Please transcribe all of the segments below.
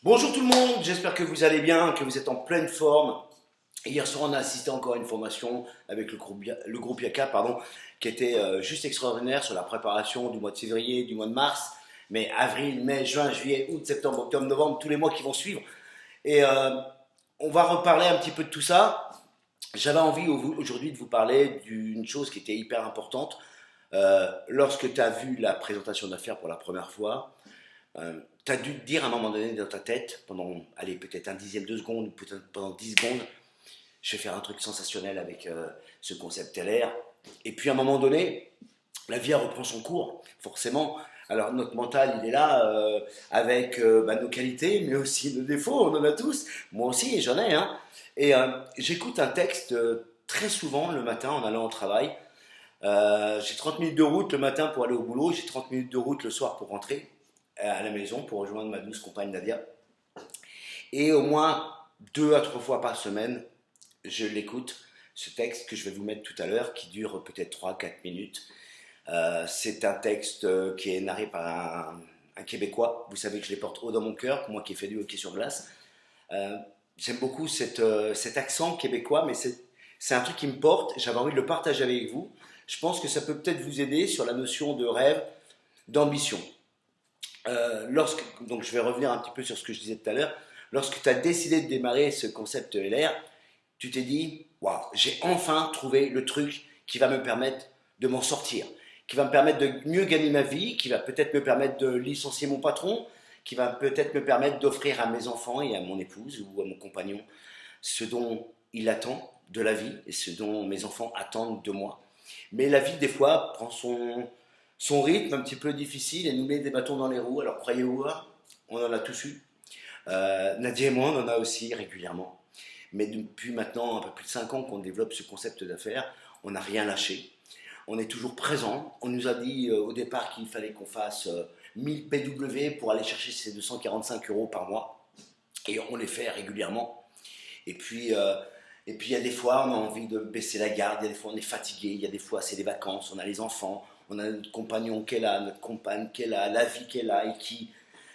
Bonjour tout le monde, j'espère que vous allez bien, que vous êtes en pleine forme. Hier soir, on a assisté encore à une formation avec le groupe Yaka, qui était juste extraordinaire sur la préparation du mois de février, du mois de mars, mais avril, mai, juin, juillet, août, septembre, octobre, novembre, tous les mois qui vont suivre. Et on va reparler un petit peu de tout ça. J'avais envie aujourd'hui de vous parler d'une chose qui était hyper importante. Lorsque tu as vu la présentation d'affaires pour la première fois, tu as dû te dire à un moment donné dans ta tête, pendant, allez, peut-être un dixième de seconde, peut-être pendant 10 secondes, je vais faire un truc sensationnel avec ce concept LR. Et puis à un moment donné, la vie elle reprend son cours, forcément. Alors notre mental, il est là avec nos qualités, mais aussi nos défauts, on en a tous. Moi aussi, j'en ai. Hein. Et j'écoute un texte très souvent le matin en allant au travail. J'ai 30 minutes de route le matin pour aller au boulot, j'ai 30 minutes de route le soir pour rentrer à la maison, pour rejoindre ma douce compagne Nadia. Et au moins 2 à 3 fois par semaine, je l'écoute, ce texte que je vais vous mettre tout à l'heure, qui dure peut-être 3 à 4 minutes. C'est un texte qui est narré par un Québécois. Vous savez que je les porte haut dans mon cœur, moi qui ai fait du hockey sur glace. J'aime beaucoup cet accent québécois, mais c'est un truc qui me porte. J'avais envie de le partager avec vous. Je pense que ça peut peut-être vous aider sur la notion de rêve, d'ambition. Donc je vais revenir un petit peu sur ce que je disais tout à l'heure. Lorsque tu as décidé de démarrer ce concept LR, tu t'es dit, waouh, j'ai enfin trouvé le truc qui va me permettre de m'en sortir, qui va me permettre de mieux gagner ma vie, qui va peut-être me permettre de licencier mon patron, qui va peut-être me permettre d'offrir à mes enfants et à mon épouse ou à mon compagnon ce dont il attend de la vie et ce dont mes enfants attendent de moi. Mais la vie, des fois, prend son rythme un petit peu difficile et nous met des bâtons dans les roues. Alors croyez-vous, on en a tous eu. Nadia et moi, on en a aussi régulièrement. Mais depuis maintenant un peu plus de 5 ans qu'on développe ce concept d'affaires, on n'a rien lâché. On est toujours présent. On nous a dit au départ qu'il fallait qu'on fasse 1000 PW pour aller chercher ces 245 € par mois. Et on les fait régulièrement. Et puis il y a des fois, on a envie de baisser la garde. Il y a des fois, on est fatigué. Il y a des fois, c'est les vacances. On a les enfants. On a notre compagnon qui est là, notre compagne qui est là, la vie qui est là et qui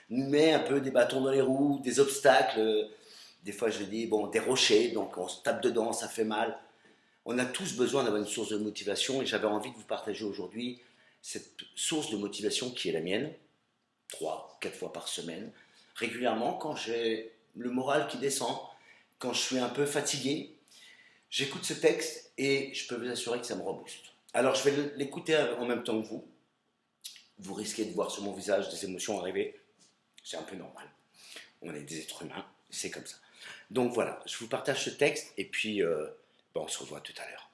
nous met un peu des bâtons dans les roues, des obstacles. Des fois, je dis, bon, des rochers, donc on se tape dedans, ça fait mal. On a tous besoin d'avoir une source de motivation et j'avais envie de vous partager aujourd'hui cette source de motivation qui est la mienne, 3 à 4 fois par semaine, régulièrement, quand j'ai le moral qui descend, quand je suis un peu fatigué, j'écoute ce texte et je peux vous assurer que ça me rebooste. Alors, je vais l'écouter en même temps que vous. Vous risquez de voir sur mon visage des émotions arriver. C'est un peu normal. On est des êtres humains, c'est comme ça. Donc voilà, je vous partage ce texte et puis on se revoit tout à l'heure.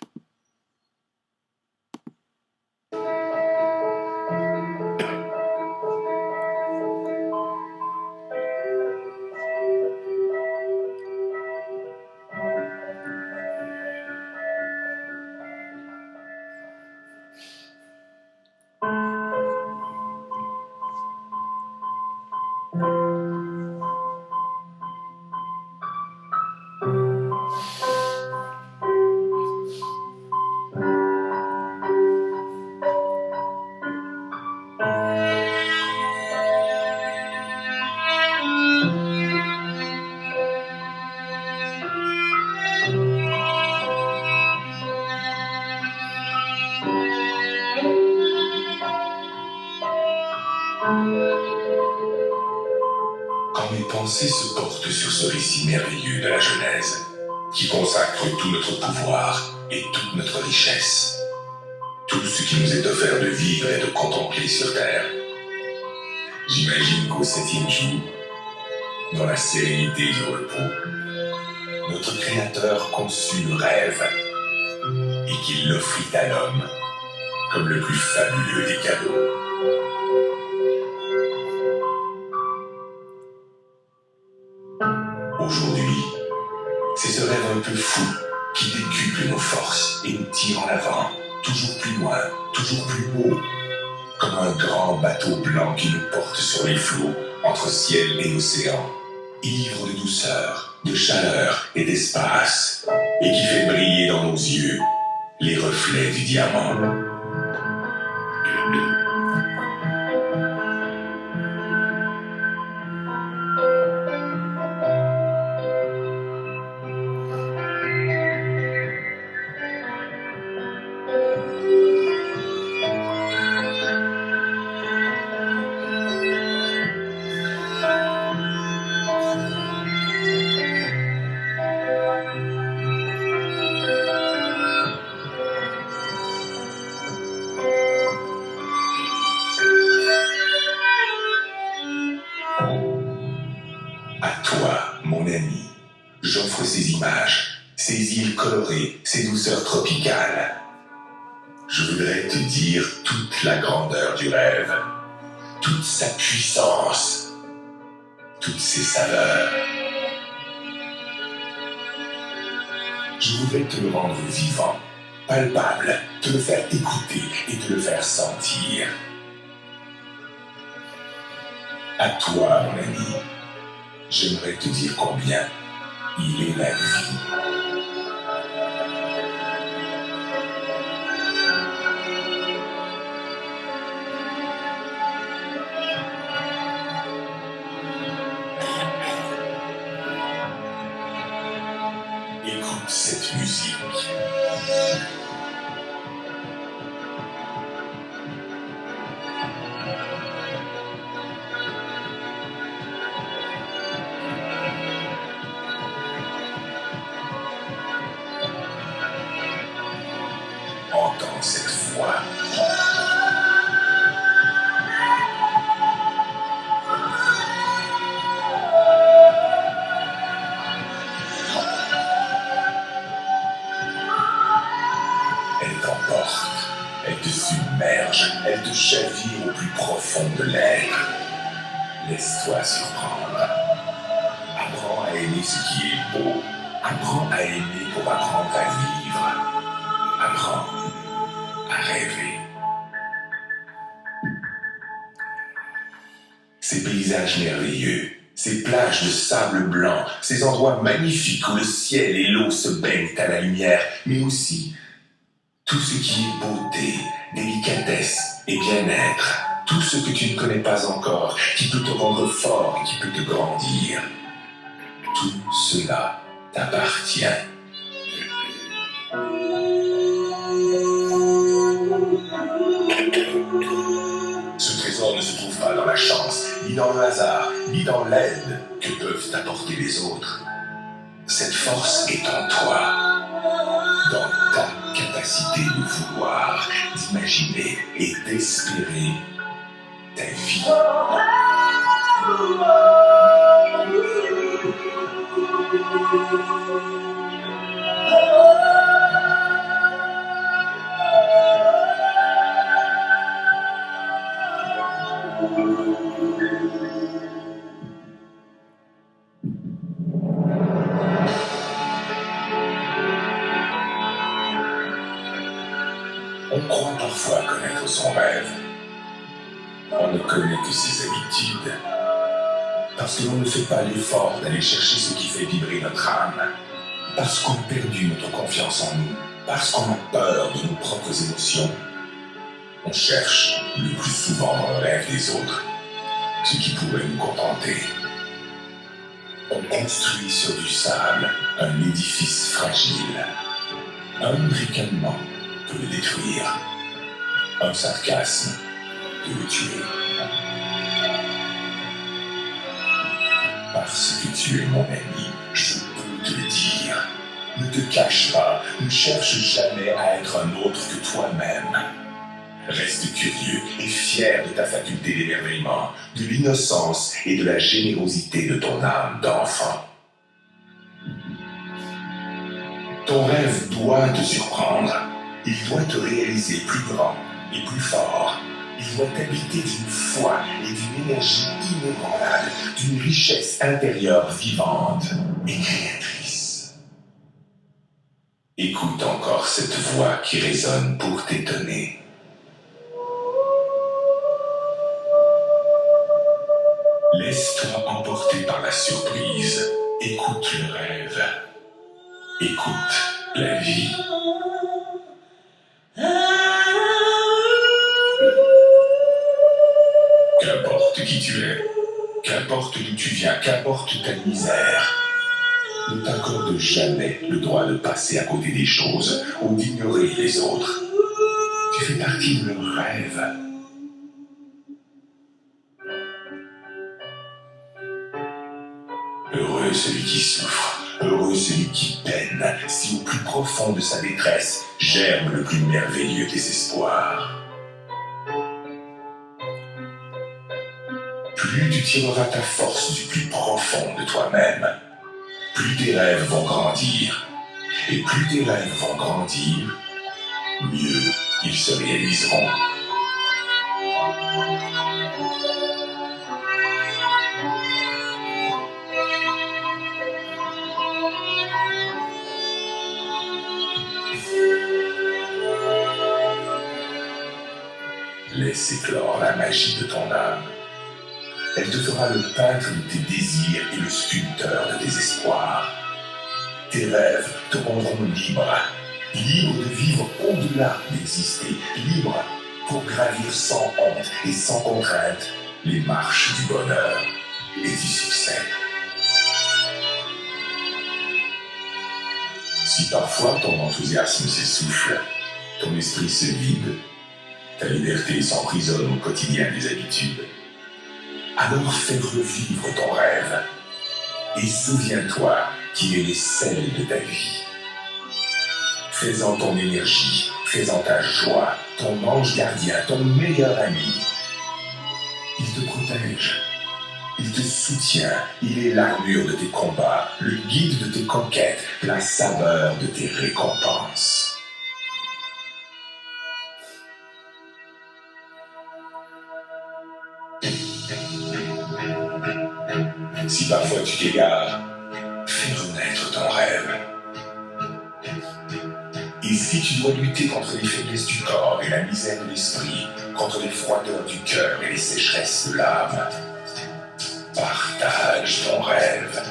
Quand mes pensées se portent sur ce récit merveilleux de la Genèse, qui consacre tout notre pouvoir et toute notre richesse, tout ce qui nous est offert de vivre et de contempler sur terre, j'imagine qu'au 7e jour, dans la sérénité du repos, notre Créateur conçut le rêve et qu'il l'offrit à l'homme comme le plus fabuleux des cadeaux. Aujourd'hui, c'est ce rêve un peu fou qui décuple nos forces et nous tire en avant, toujours plus loin, toujours plus haut, comme un grand bateau blanc qui nous porte sur les flots entre ciel et océan, ivre de douceur, de chaleur et d'espace, et qui fait briller dans nos yeux les reflets du diamant. À toi, mon ami, j'offre ces images, ces îles colorées, ces douceurs tropicales. Je voudrais te dire toute la grandeur du rêve, toute sa puissance, toutes ses saveurs. Je voudrais te le rendre vivant, palpable, te le faire écouter et te le faire sentir. À toi, mon ami, j'aimerais te dire combien il est la vie. Écoute cette musique. Entends cette voix. Elle t'emporte, elle te submerge, elle te chavire au plus profond de l'être. Laisse-toi surprendre. Apprends à aimer ce qui est beau. Apprends à aimer pour apprendre à vivre. Apprends à rêver. Ces paysages merveilleux, ces plages de sable blanc, ces endroits magnifiques où le ciel et l'eau se baignent à la lumière, mais aussi tout ce qui est beauté, délicatesse et bien-être, tout ce que tu ne connais pas encore, qui peut te rendre fort et qui peut te grandir, tout cela t'appartient. Ce trésor ne se trouve pas dans la chance, ni dans le hasard, ni dans l'aide que peuvent t'apporter les autres. Cette force est en toi, dans ta capacité de vouloir, d'imaginer et d'espérer ta vie. On croit parfois connaître son rêve. On ne connaît que ses habitudes. Parce que l'on ne fait pas l'effort d'aller chercher ce qui fait vibrer notre âme. Parce qu'on a perdu notre confiance en nous. Parce qu'on a peur de nos propres émotions. On cherche le plus souvent dans le rêve des autres ce qui pourrait nous contenter. On construit sur du sable un édifice fragile. Un ricanement peut le détruire. Un sarcasme peut le tuer. Parce que tu es mon ami, je peux te le dire. Ne te cache pas, ne cherche jamais à être un autre que toi-même. Reste curieux et fier de ta faculté d'émerveillement, de l'innocence et de la générosité de ton âme d'enfant. Ton rêve doit te surprendre. Il doit te réaliser plus grand et plus fort. Il doit t'habiter d'une foi et d'une énergie inébranlable, d'une richesse intérieure vivante et créatrice. Écoute encore cette voix qui résonne pour t'étonner. Laisse-toi emporter par la surprise. Écoute le rêve. Écoute la vie. Qu'importe qui tu es, qu'importe d'où tu viens, qu'importe ta misère, ne t'accorde jamais le droit de passer à côté des choses ou d'ignorer les autres. Tu fais partie de leur rêve. Heureux celui qui souffre, heureux celui qui peine, si au plus profond de sa détresse germe le plus merveilleux des espoirs. Plus plus tu tireras ta force du plus profond de toi-même, plus tes rêves vont grandir. Et plus tes rêves vont grandir, mieux ils se réaliseront. Laisse éclore la magie de ton âme. Elle te fera le peintre de tes désirs et le sculpteur de tes espoirs. Tes rêves te rendront libre, libre de vivre au-delà d'exister, libre pour gravir sans honte et sans contrainte les marches du bonheur et du succès. Si parfois ton enthousiasme s'essouffle, ton esprit se vide, ta liberté s'emprisonne au quotidien des habitudes, alors fais revivre ton rêve et souviens-toi qu'il est les selles de ta vie. Fais-en ton énergie, fais-en ta joie, ton ange gardien, ton meilleur ami. Il te protège, il te soutient, il est l'armure de tes combats, le guide de tes conquêtes, la saveur de tes récompenses. Si parfois tu t'égares, fais renaître ton rêve. Et si tu dois lutter contre les faiblesses du corps et la misère de l'esprit, contre les froideurs du cœur et les sécheresses de l'âme, partage ton rêve.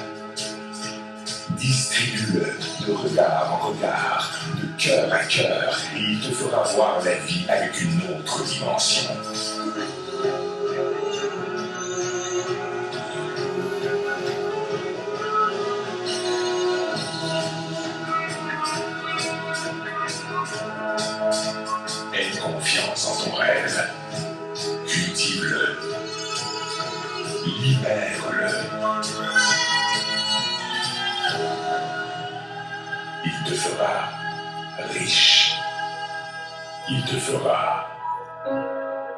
Distribue-le de regard en regard, de cœur à cœur, et il te fera voir la vie avec une autre dimension. Aie confiance en ton rêve. Cultive-le. Libère-le. Il te fera riche. Il te fera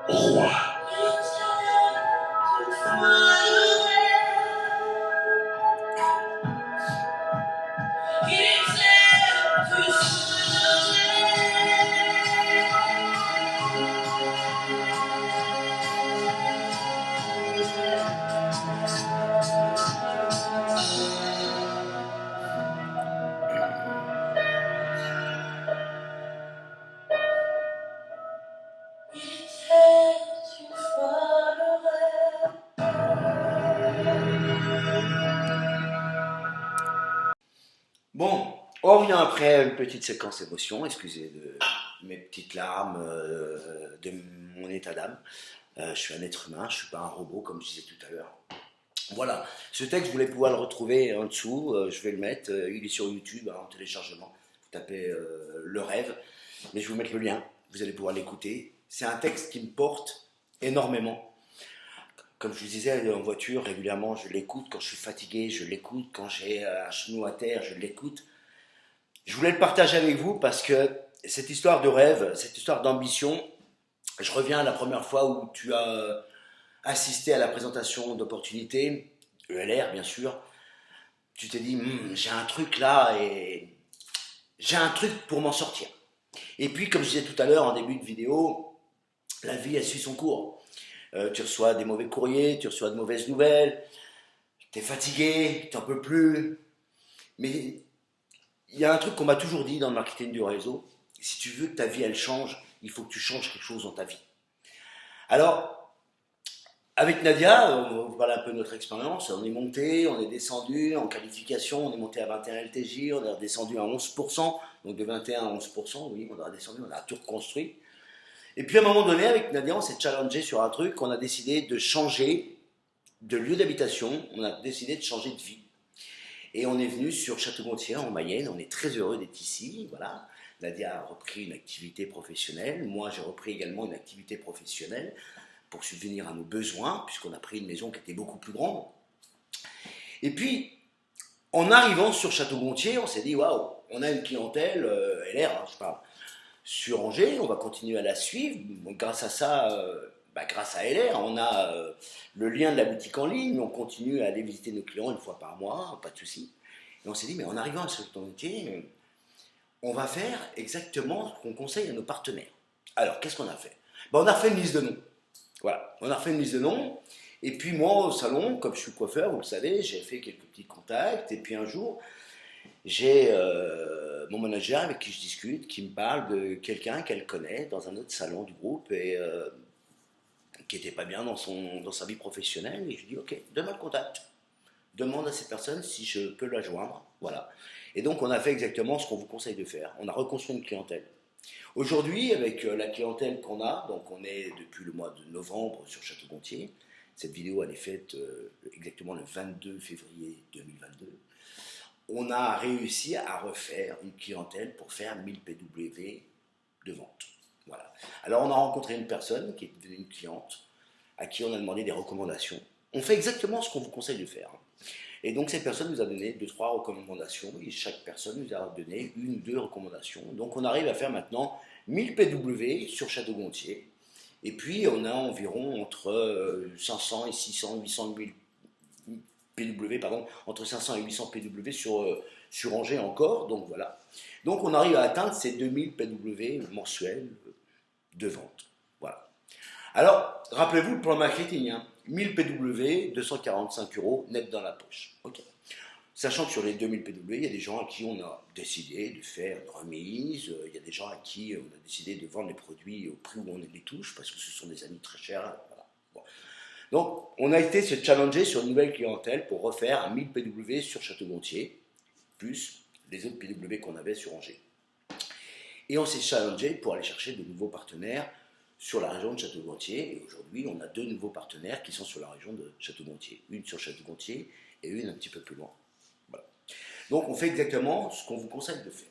roi. Bon, on revient après une petite séquence émotion, excusez de mes petites larmes, de mon état d'âme. Je suis un être humain, je ne suis pas un robot comme je disais tout à l'heure. Voilà, ce texte, vous voulez pouvoir le retrouver en dessous, je vais le mettre, il est sur YouTube en téléchargement, vous tapez Le Rêve, mais je vais vous mettre le lien, vous allez pouvoir l'écouter. C'est un texte qui me porte énormément. Comme je vous disais, en voiture, régulièrement, je l'écoute. Quand je suis fatigué, je l'écoute. Quand j'ai un genou à terre, je l'écoute. Je voulais le partager avec vous parce que cette histoire de rêve, cette histoire d'ambition, je reviens à la première fois où tu as assisté à la présentation d'opportunités, ELR bien sûr. Tu t'es dit, j'ai un truc là et j'ai un truc pour m'en sortir. Et puis, comme je disais tout à l'heure en début de vidéo, la vie, elle suit son cours. Tu reçois des mauvais courriers, tu reçois de mauvaises nouvelles, tu es fatigué, tu n'en peux plus. Mais il y a un truc qu'on m'a toujours dit dans le marketing du réseau, si tu veux que ta vie elle change, il faut que tu changes quelque chose dans ta vie. Alors, avec Nadia, on va parler un peu de notre expérience, on est monté, on est descendu en qualification, on est monté à 21 LTJ, on est redescendu à 11%, donc de 21 à 11%, oui, on a redescendu, on a tout reconstruit. Et puis à un moment donné, avec Nadia, on s'est challengé sur un truc, on a décidé de changer de lieu d'habitation, on a décidé de changer de vie. Et on est venu sur Château-Gontier en Mayenne, on est très heureux d'être ici, voilà. Nadia a repris une activité professionnelle, moi j'ai repris également une activité professionnelle pour subvenir à nos besoins, puisqu'on a pris une maison qui était beaucoup plus grande. Et puis, en arrivant sur Château-Gontier, on s'est dit, waouh, on a une clientèle, LR, je parle, sur Angers, on va continuer à la suivre. Grâce à ça, grâce à LR, on a le lien de la boutique en ligne, on continue à aller visiter nos clients une fois par mois, pas de souci. Et on s'est dit, mais en arrivant à ce métier, on va faire exactement ce qu'on conseille à nos partenaires. Alors, qu'est-ce qu'on a fait? On a fait une liste de noms. Voilà, on a refait une liste de noms. Et puis moi, au salon, comme je suis coiffeur, vous le savez, j'ai fait quelques petits contacts. Et puis un jour, j'ai mon manager avec qui je discute, qui me parle de quelqu'un qu'elle connaît dans un autre salon du groupe et qui n'était pas bien dans sa vie professionnelle. Et je dis, ok, donne-moi le contact. Demande à cette personne si je peux la joindre. Voilà. Et donc, on a fait exactement ce qu'on vous conseille de faire. On a reconstruit une clientèle. Aujourd'hui, avec la clientèle qu'on a, donc on est depuis le mois de novembre sur Château-Gontier. Cette vidéo, elle est faite exactement le 22 février 2022. On a réussi à refaire une clientèle pour faire 1000 PW de vente. Voilà. Alors, on a rencontré une personne qui est devenue une cliente, à qui on a demandé des recommandations. On fait exactement ce qu'on vous conseille de faire. Et donc, cette personne nous a donné 2-3 recommandations, et chaque personne nous a donné 1 ou 2 recommandations. Donc, on arrive à faire maintenant 1000 PW sur Château-Gontier. Et puis, on a environ entre 500 et 600, 800 000 PW, pardon, entre 500 et 800 PW sur Angers encore. Donc, voilà. Donc, on arrive à atteindre ces 2000 PW mensuels de vente. Voilà. Alors, rappelez-vous le plan marketing, 1000 PW, 245 € net dans la poche. Okay. Sachant que sur les 2000 PW, il y a des gens à qui on a décidé de faire une remise, il y a des gens à qui on a décidé de vendre les produits au prix où on les touche, parce que ce sont des amis très chers. Voilà. Bon. Donc, on a été se challenger sur une nouvelle clientèle pour refaire un 1000 PW sur Château-Gontier, plus les autres PW qu'on avait sur Angers. Et on s'est challengé pour aller chercher de nouveaux partenaires sur la région de Château-Gontier. Et aujourd'hui, on a 2 nouveaux partenaires qui sont sur la région de Château-Gontier. Une sur Château-Gontier et une un petit peu plus loin. Voilà. Donc, on fait exactement ce qu'on vous conseille de faire.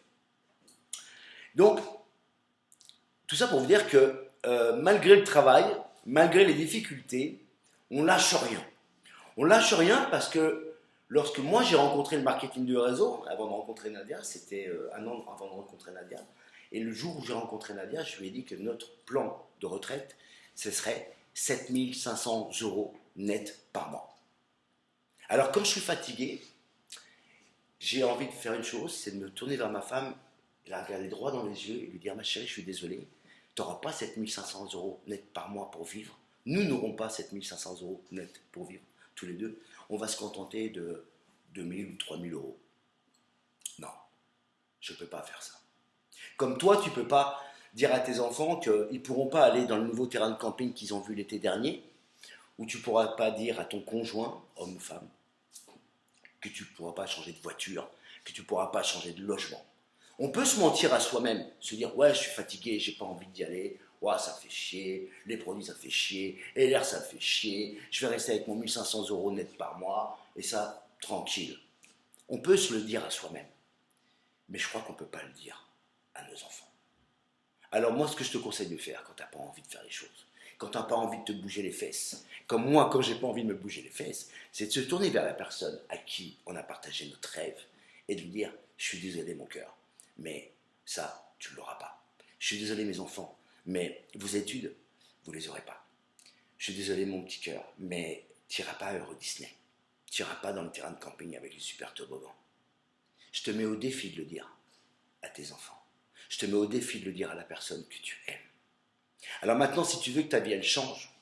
Donc, tout ça pour vous dire que malgré le travail, malgré les difficultés, on lâche rien. On lâche rien parce que lorsque moi j'ai rencontré le marketing du réseau, avant de rencontrer Nadia, c'était 1 an avant de rencontrer Nadia, et le jour où j'ai rencontré Nadia, je lui ai dit que notre plan de retraite, ce serait 7 500 € net par mois. Alors, comme je suis fatigué, j'ai envie de faire une chose, c'est de me tourner vers ma femme, la regarder droit dans les yeux et lui dire, ma chérie, je suis désolé, tu n'auras pas 7 500 € net par mois pour vivre. Nous n'aurons pas 7 500 € net pour vivre, tous les deux. On va se contenter de 2 000 ou 3 000 €. Non, je ne peux pas faire ça. Comme toi, tu ne peux pas dire à tes enfants qu'ils ne pourront pas aller dans le nouveau terrain de camping qu'ils ont vu l'été dernier, ou tu ne pourras pas dire à ton conjoint, homme ou femme, que tu ne pourras pas changer de voiture, que tu ne pourras pas changer de logement. On peut se mentir à soi-même, se dire « ouais, je suis fatigué, j'ai pas envie d'y aller, ouais, ça fait chier, les produits ça fait chier, et l'air ça fait chier, je vais rester avec mon 1500 € net par mois, et ça, tranquille. » On peut se le dire à soi-même, mais je crois qu'on ne peut pas le dire à nos enfants. Alors moi, ce que je te conseille de faire quand tu n'as pas envie de faire les choses, quand tu n'as pas envie de te bouger les fesses, comme moi, quand je n'ai pas envie de me bouger les fesses, c'est de se tourner vers la personne à qui on a partagé notre rêve et de lui dire « je suis désolé mon cœur, mais ça, tu ne l'auras pas. Je suis désolé mes enfants, mais vos études, vous ne les aurez pas. Je suis désolé mon petit cœur, mais tu n'iras pas à Euro Disney. Tu n'iras pas dans le terrain de camping avec les super toboggans. Je te mets au défi de le dire à tes enfants. Je te mets au défi de le dire à la personne que tu aimes. Alors maintenant, si tu veux que ta vie, elle change,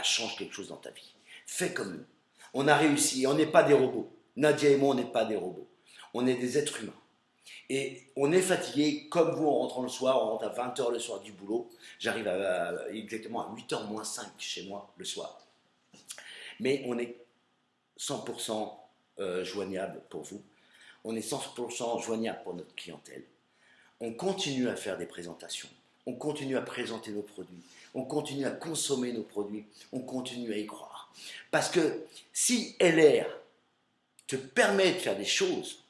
change quelque chose dans ta vie. Fais comme nous. On a réussi, on n'est pas des robots. Nadia et moi, on n'est pas des robots. On est des êtres humains. Et on est fatigué, comme vous, en rentrant le soir, on rentre à 20 h le soir du boulot. J'arrive exactement à 8 h moins 5 chez moi le soir. Mais on est 100% joignable pour vous. On est 100% joignable pour notre clientèle. On continue à faire des présentations, on continue à présenter nos produits, on continue à consommer nos produits, on continue à y croire. Parce que si LR te permet de faire des choses,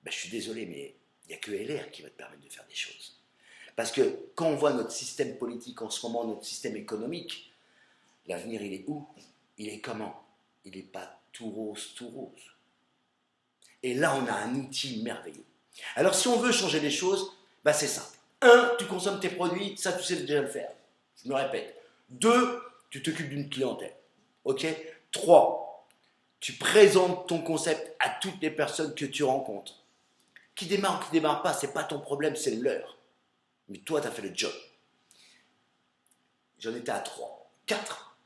je suis désolé, mais il n'y a que LR qui va te permettre de faire des choses. Parce que quand on voit notre système politique en ce moment, notre système économique, l'avenir il est où? Il est comment? Il n'est pas tout rose, tout rose. Et là, on a un outil merveilleux. Alors si on veut changer les choses, c'est simple. 1, tu consommes tes produits, ça tu sais déjà le faire. Je me répète. 2, tu t'occupes d'une clientèle. Ok? 3, tu présentes ton concept à toutes les personnes que tu rencontres. Qui démarre ou qui ne démarre pas, ce n'est pas ton problème, c'est leur. Mais toi, tu as fait le job. J'en étais à 3. 4,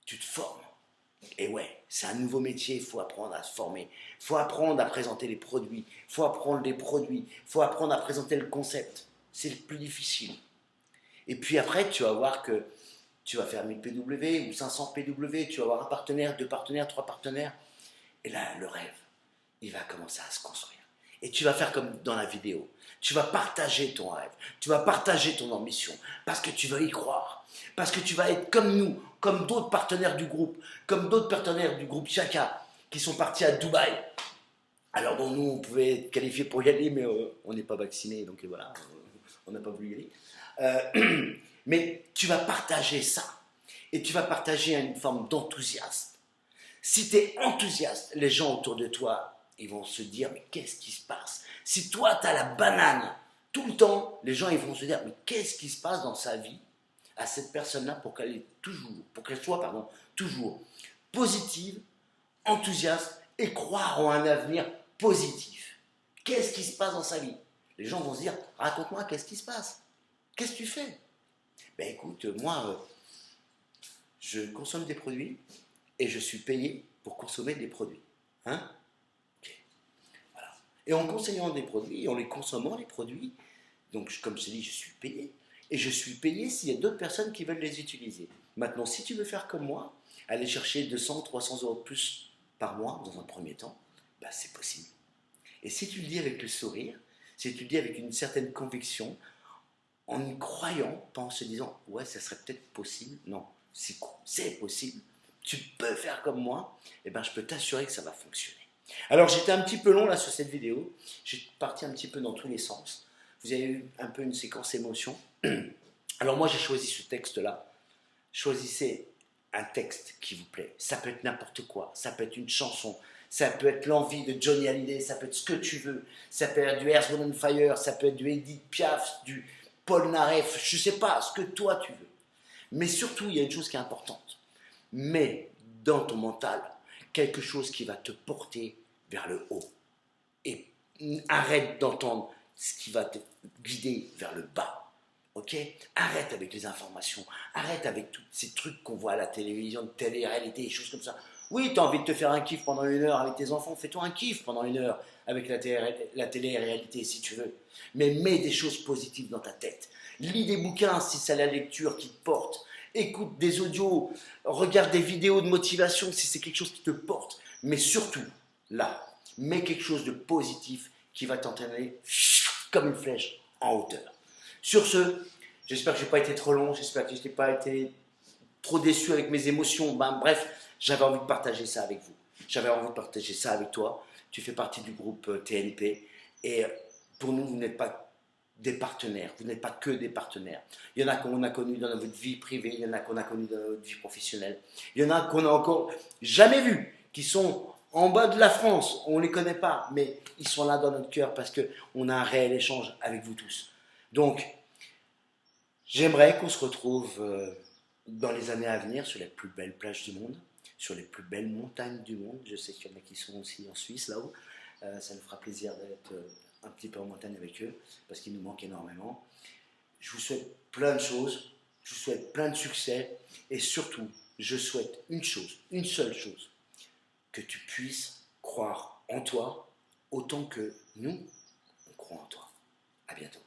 tu te formes. Et ouais, c'est un nouveau métier, il faut apprendre à se former. Il faut apprendre à présenter les produits. Il faut apprendre les produits. Il faut apprendre à présenter le concept. C'est le plus difficile. Et puis après, tu vas voir que tu vas faire 1000 PW ou 500 PW. Tu vas avoir un partenaire, 2 partenaires, 3 partenaires. Et là, le rêve, il va commencer à se construire. Et tu vas faire comme dans la vidéo. Tu vas partager ton rêve. Tu vas partager ton ambition. Parce que tu vas y croire. Parce que tu vas être comme nous, comme d'autres partenaires du groupe, comme d'autres partenaires du groupe Chaka, qui sont partis à Dubaï. Alors bon, nous, on pouvait être qualifiés pour y aller, mais on n'est pas vaccinés, donc voilà, on n'a pas voulu y aller. Mais tu vas partager ça. Et tu vas partager une forme d'enthousiasme. Si tu es enthousiaste, les gens autour de toi, ils vont se dire, mais qu'est-ce qui se passe? Si toi, tu as la banane tout le temps, les gens ils vont se dire, mais qu'est-ce qui se passe dans sa vie à cette personne-là pour qu'elle soit toujours positive, enthousiaste et croire en un avenir positif. Qu'est-ce qui se passe dans sa vie? Les gens vont se dire, raconte-moi, qu'est-ce qui se passe? Qu'est-ce que tu fais? Ben écoute, moi, je consomme des produits et je suis payé pour consommer des produits. Hein? Okay. Voilà. Et en conseillant des produits, en les consommant, les produits, donc comme je te dis, je suis payé. Et je suis payé s'il y a d'autres personnes qui veulent les utiliser. Maintenant, si tu veux faire comme moi, aller chercher 200, 300 euros de plus par mois dans un premier temps, bah, c'est possible. Et si tu le dis avec le sourire, si tu le dis avec une certaine conviction, en y croyant, pas en se disant « ouais, ça serait peut-être possible », non, c'est possible, tu peux faire comme moi, et ben je peux t'assurer que ça va fonctionner. Alors j'étais un petit peu long là sur cette vidéo, j'ai parti un petit peu dans tous les sens, vous avez eu un peu une séquence émotion. Alors moi j'ai choisi ce texte-là, choisissez un texte qui vous plaît, ça peut être n'importe quoi, ça peut être une chanson, ça peut être l'envie de Johnny Hallyday, ça peut être ce que tu veux, ça peut être du Earth, Wind & Fire, ça peut être du Edith Piaf, du Paul Naref, je sais pas, ce que toi tu veux. Mais surtout, il y a une chose qui est importante, mets dans ton mental quelque chose qui va te porter vers le haut. Et arrête d'entendre ce qui va te guider vers le bas. Ok? Arrête avec les informations, arrête avec tous ces trucs qu'on voit à la télévision, de télé-réalité, des choses comme ça. Oui, tu as envie de te faire un kiff pendant 1 heure avec tes enfants, fais-toi un kiff pendant 1 heure avec la télé-réalité si tu veux. Mais mets des choses positives dans ta tête. Lis des bouquins si c'est la lecture qui te porte. Écoute des audios, regarde des vidéos de motivation si c'est quelque chose qui te porte. Mais surtout, là, mets quelque chose de positif qui va t'entraîner comme une flèche en hauteur. Sur ce, j'espère que je n'ai pas été trop long, j'espère que je n'ai pas été trop déçu avec mes émotions. Bref, j'avais envie de partager ça avec vous. J'avais envie de partager ça avec toi. Tu fais partie du groupe TNP. Et pour nous, vous n'êtes pas des partenaires. Vous n'êtes pas que des partenaires. Il y en a qu'on a connus dans notre vie privée. Il y en a qu'on a connus dans notre vie professionnelle. Il y en a qu'on a encore jamais vus, qui sont en bas de la France. On ne les connaît pas, mais ils sont là dans notre cœur parce qu'on a un réel échange avec vous tous. Donc, j'aimerais qu'on se retrouve dans les années à venir sur les plus belles plages du monde, sur les plus belles montagnes du monde. Je sais qu'il y en a qui sont aussi en Suisse, là-haut. Ça nous fera plaisir d'être un petit peu en montagne avec eux, parce qu'il nous manque énormément. Je vous souhaite plein de choses, je vous souhaite plein de succès, et surtout, je souhaite une chose, une seule chose, que tu puisses croire en toi, autant que nous, on croit en toi. À bientôt.